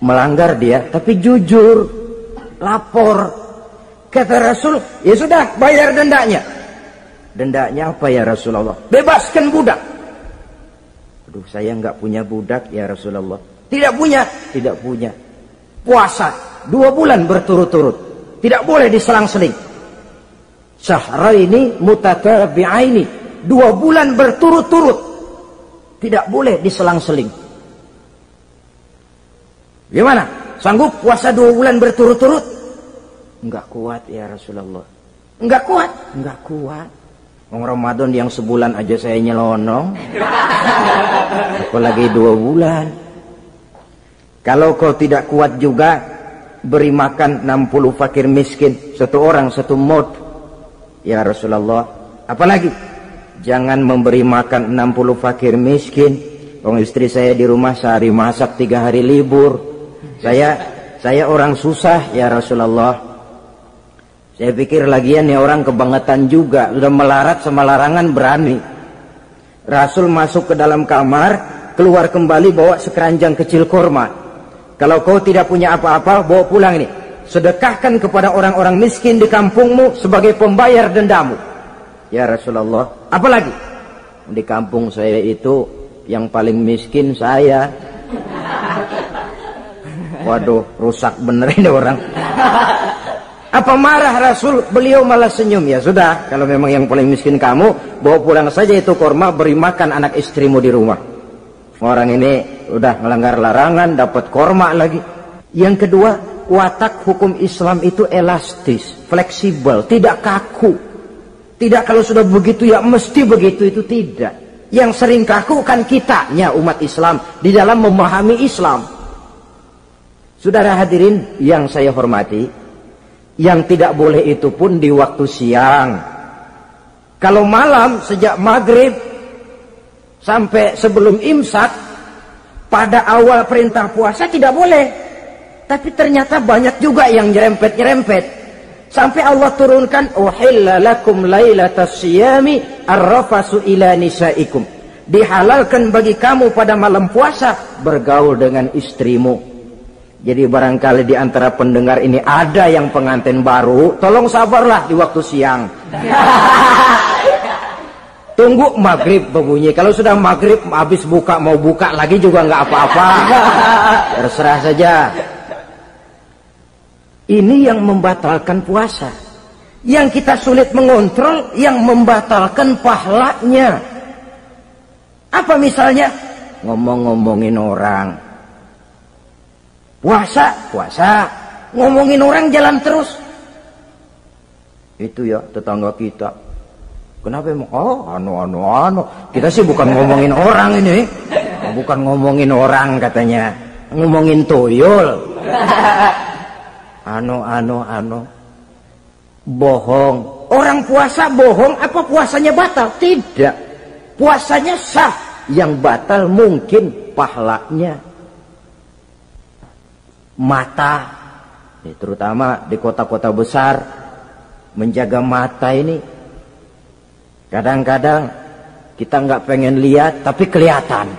Melanggar dia, tapi jujur, lapor. Kata Rasul, ya sudah, bayar dendanya. Dendanya apa ya Rasulullah? Bebaskan budak. Aduh, saya nggak punya budak ya Rasulullah. Tidak punya. Puasa 2 bulan berturut-turut, tidak boleh diselang-seling. Syahraini mutatabi'aini, 2 bulan berturut-turut, tidak boleh diselang-seling. Gimana? Sanggup puasa 2 bulan berturut-turut? Enggak kuat ya Rasulullah. Enggak kuat. Ramadan yang sebulan aja saya nyelonong, apalagi 2 bulan. Kalau kau tidak kuat juga, beri makan 60 fakir miskin, 1 orang 1 mud ya Rasulullah. Apalagi jangan memberi makan 60 fakir miskin. Istri saya di rumah sehari masak, 3 hari libur. Saya orang susah ya Rasulullah. Saya pikir lagian nih orang kebangetan juga, udah melarat sama larangan berani. Rasul masuk ke dalam kamar, keluar kembali bawa sekeranjang kecil kurma. Kalau kau tidak punya apa-apa, bawa pulang ini. Sedekahkan kepada orang-orang miskin di kampungmu sebagai pembayar dendamu. Ya Rasulullah, apalagi? Di kampung saya itu yang paling miskin saya. Waduh, rusak bener ini orang. Apa marah Rasul? Beliau malah senyum. Ya sudah, kalau memang yang paling miskin kamu, bawa pulang saja itu kurma, beri makan anak istrimu di rumah. Orang ini udah melanggar larangan, dapat kurma lagi. Yang kedua, watak hukum Islam itu elastis, fleksibel, tidak kaku. Tidak kalau sudah begitu ya mesti begitu, itu tidak. Yang sering kaku kan kitanya umat Islam di dalam memahami Islam. Saudara hadirin yang saya hormati, yang tidak boleh itu pun di waktu siang. Kalau malam sejak maghrib sampai sebelum imsak, pada awal perintah puasa tidak boleh. Tapi ternyata banyak juga yang nyerempet-nyerempet. Sampai Allah turunkan, uhilla lakum lailatas siyami arrafasu ila nisaikum. Dihalalkan bagi kamu pada malam puasa bergaul dengan istrimu. Jadi barangkali di antara pendengar ini ada yang pengantin baru, tolong sabarlah di waktu siang. Tunggu maghrib berbunyi. Kalau sudah maghrib habis buka, mau buka lagi juga nggak apa-apa. Terserah saja. Ini yang membatalkan puasa. Yang kita sulit mengontrol, yang membatalkan pahalanya. Apa misalnya? Ngomong-ngomongin orang. Puasa, ngomongin orang jalan terus. Itu ya tetangga kita. Kenapa emang? Oh, anu. Kita sih bukan ngomongin orang ini. Bukan ngomongin orang katanya. Ngomongin tuyul. Anu. Bohong. Orang puasa bohong, apa puasanya batal? Tidak. Puasanya sah. Yang batal mungkin pahalanya. Mata, terutama di kota-kota besar, menjaga mata ini kadang-kadang kita nggak pengen lihat tapi kelihatan.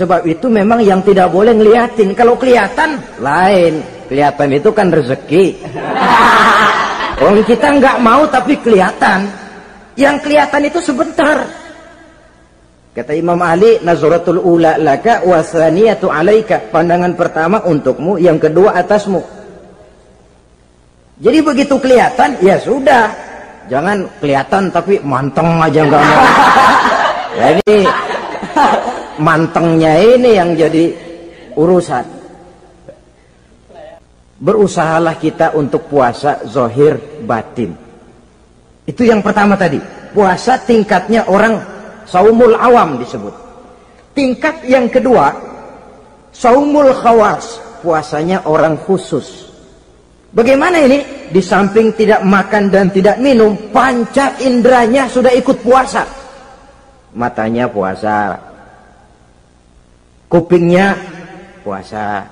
Sebab itu memang yang tidak boleh ngeliatin. Kalau kelihatan lain, kelihatan itu kan rezeki. Orang kita nggak mau tapi kelihatan. Yang kelihatan itu sebentar. Kata Imam Ali, nazaratul ula laka wa tsaniyatu alaika. Pandangan pertama untukmu, yang kedua atasmu. Jadi begitu kelihatan, ya sudah. Jangan kelihatan tapi manteng aja enggak mau. Ya ini mantengnya ini yang jadi urusan. Berusahalah kita untuk puasa zahir batin. Itu yang pertama tadi. Puasa tingkatnya orang saumul awam disebut. Tingkat yang kedua, saumul khawas, puasanya orang khusus. Bagaimana ini? Di samping tidak makan dan tidak minum, panca inderanya sudah ikut puasa. Matanya puasa, kupingnya puasa,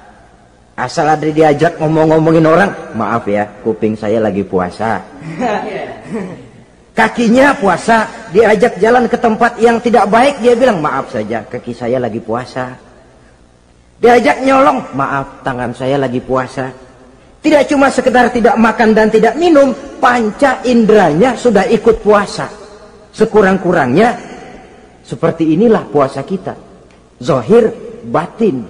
Asal ada diajak ngomong-ngomongin orang, maaf ya, kuping saya lagi puasa. Kakinya puasa, diajak jalan ke tempat yang tidak baik, dia bilang, maaf saja, kaki saya lagi puasa. Diajak nyolong, maaf, tangan saya lagi puasa. Tidak cuma sekedar tidak makan dan tidak minum, panca inderanya sudah ikut puasa. Sekurang-kurangnya, seperti inilah puasa kita. Zahir, batin.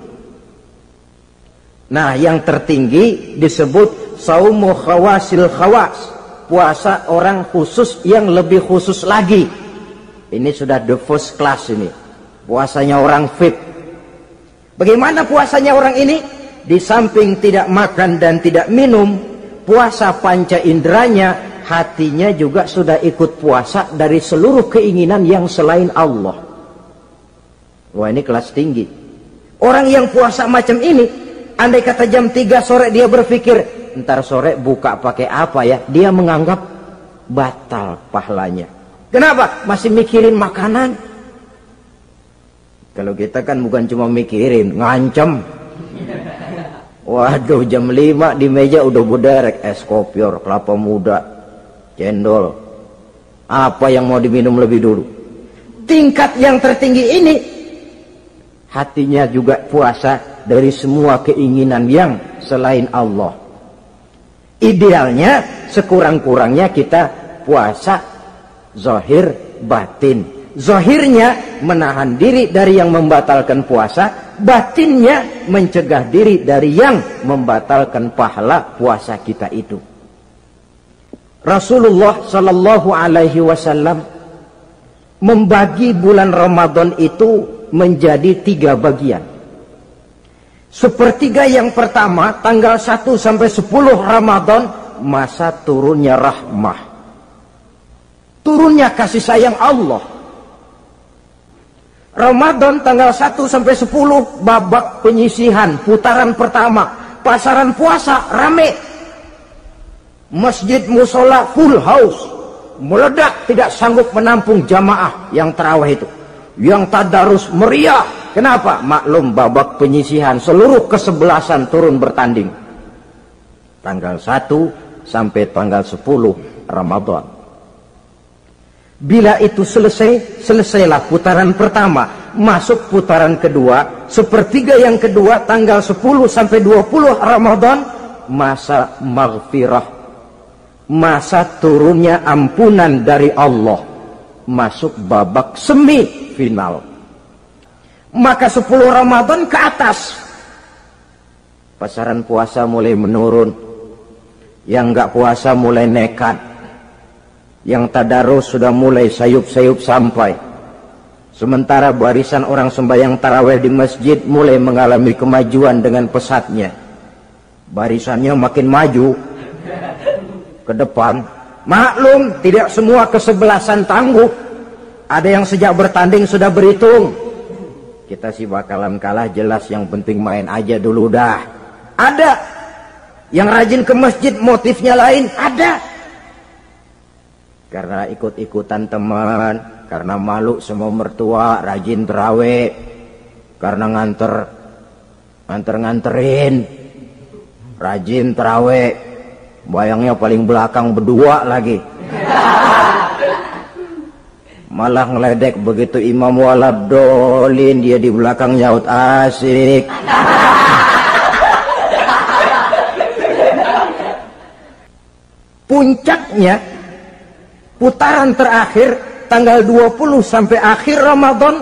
Nah, yang tertinggi disebut saumu khawasil khawas, puasa orang khusus yang lebih khusus lagi. Ini sudah the first class ini, puasanya orang VIP. Bagaimana puasanya orang ini? Di samping tidak makan dan tidak minum, puasa panca inderanya, hatinya juga sudah ikut puasa dari seluruh keinginan yang selain Allah. Wah, ini kelas tinggi. Orang yang puasa macam ini, andai kata jam 3 sore dia berpikir, ntar sore buka pakai apa ya? Dia menganggap batal pahalanya. Kenapa? Masih mikirin makanan. Kalau kita kan bukan cuma mikirin, ngancem. Waduh, jam 5 di meja udah bederek es kopior, kelapa muda, cendol. Apa yang mau diminum lebih dulu? Tingkat yang tertinggi ini, hatinya juga puasa dari semua keinginan yang selain Allah. Idealnya sekurang-kurangnya kita puasa zahir batin. Zahirnya menahan diri dari yang membatalkan puasa, batinnya mencegah diri dari yang membatalkan pahala puasa kita itu. Rasulullah sallallahu alaihi wasallam membagi bulan Ramadan itu menjadi 3 bagian. Sepertiga yang pertama, tanggal 1 sampai 10 Ramadan, masa turunnya rahmah, turunnya kasih sayang Allah. Ramadan tanggal 1 sampai 10, babak penyisihan, putaran pertama, pasaran puasa rame, masjid musola full house, meledak, tidak sanggup menampung jamaah yang tarawih itu, yang tadarus meriah. Kenapa? Maklum babak penyisihan, seluruh kesebelasan turun bertanding. Tanggal 1 sampai tanggal 10 Ramadan. Bila itu selesai, selesailah putaran pertama, masuk putaran kedua, sepertiga yang kedua, tanggal 10 sampai 20 Ramadan, masa maghfirah, masa turunnya ampunan dari Allah, masuk babak semifinal. Maka 10 Ramadan ke atas, pasaran puasa mulai menurun, yang enggak puasa mulai nekat, yang tadarus sudah mulai sayup-sayup sampai. Sementara barisan orang sembahyang tarawih di masjid mulai mengalami kemajuan dengan pesatnya. Barisannya makin maju ke depan. Maklum, tidak semua kesebelasan tangguh. Ada yang sejak bertanding sudah berhitung, kita sih bakalan kalah jelas, yang penting main aja dulu dah. Ada yang rajin ke masjid, motifnya lain, ada. Karena ikut-ikutan teman, karena malu sama mertua, rajin terawih, karena nganterin, rajin terawih, bayangnya paling belakang berdua lagi. Malah ngeledek begitu imam waladolin, dia di belakang nyaut asik. Puncaknya putaran terakhir tanggal 20 sampai akhir Ramadan,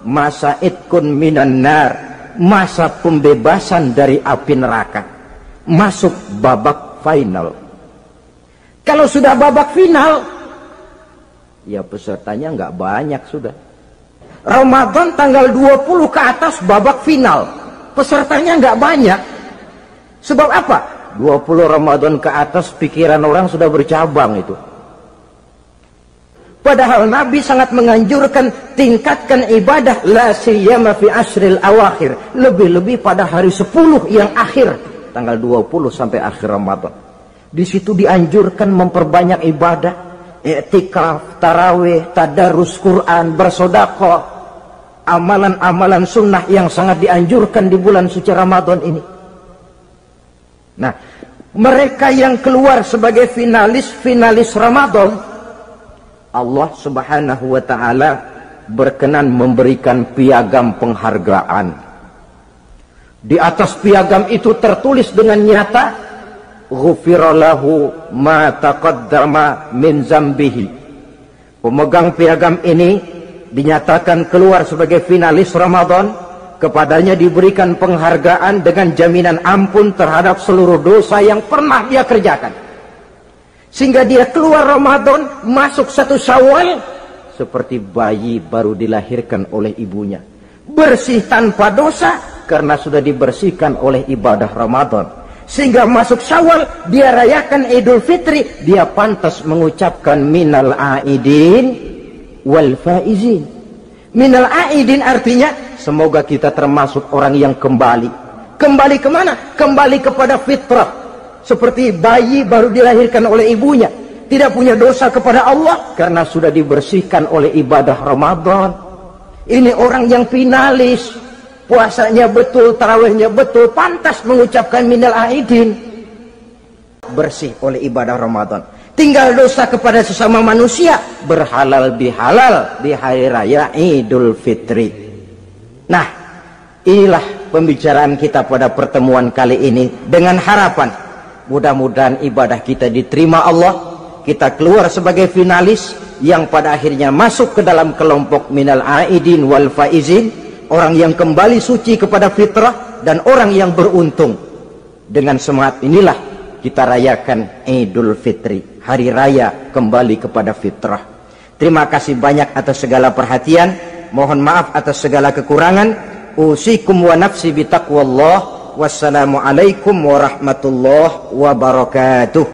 masa itkun minan nar, masa pembebasan dari api neraka, masuk babak final. Kalau sudah babak final, ya pesertanya nggak banyak sudah. Ramadan tanggal 20 ke atas babak final, pesertanya nggak banyak. Sebab apa? 20 Ramadan ke atas pikiran orang sudah bercabang itu. Padahal Nabi sangat menganjurkan tingkatkan ibadah la siyama fi asril awakhir, lebih-lebih pada hari 10 yang akhir, tanggal 20 sampai akhir Ramadan. Di situ dianjurkan memperbanyak ibadah, i'tikaf, tarawih, tadarus Quran, bersedekah, amalan-amalan sunnah yang sangat dianjurkan di bulan suci Ramadan ini. Nah, mereka yang keluar sebagai finalis Ramadan, Allah Subhanahu wa ta'ala berkenan memberikan piagam penghargaan. Di atas piagam itu tertulis dengan nyata, ghufiralahu ma taqaddama min zambihi. Pemegang piagam ini dinyatakan keluar sebagai finalis Ramadan, kepadanya diberikan penghargaan dengan jaminan ampun terhadap seluruh dosa yang pernah dia kerjakan. Sehingga dia keluar Ramadan, masuk 1 Syawal seperti bayi baru dilahirkan oleh ibunya, bersih tanpa dosa karena sudah dibersihkan oleh ibadah Ramadan. Sehingga masuk Syawal, dia rayakan Idul Fitri, dia pantas mengucapkan minal aidin wal faizin. Minal aidin artinya semoga kita termasuk orang yang kembali. Kembali kemana? Kembali kepada fitrah. Seperti bayi baru dilahirkan oleh ibunya, tidak punya dosa kepada Allah karena sudah dibersihkan oleh ibadah Ramadan. Ini orang yang finalis, puasanya betul, tarawihnya betul, pantas mengucapkan minal aidin, bersih oleh ibadah Ramadan. Tinggal dosa kepada sesama manusia, berhalal bihalal di hari raya Idul Fitri. Nah, inilah pembicaraan kita pada pertemuan kali ini, dengan harapan mudah-mudahan ibadah kita diterima Allah, kita keluar sebagai finalis yang pada akhirnya masuk ke dalam kelompok minal aidin wal faizin, orang yang kembali suci kepada fitrah dan orang yang beruntung. Dengan semangat inilah kita rayakan Idul Fitri, hari raya kembali kepada fitrah. Terima kasih banyak atas segala perhatian, mohon maaf atas segala kekurangan. Usikum wa nafsi bitaqwallah. Wassalamualaikum warahmatullahi wabarakatuh.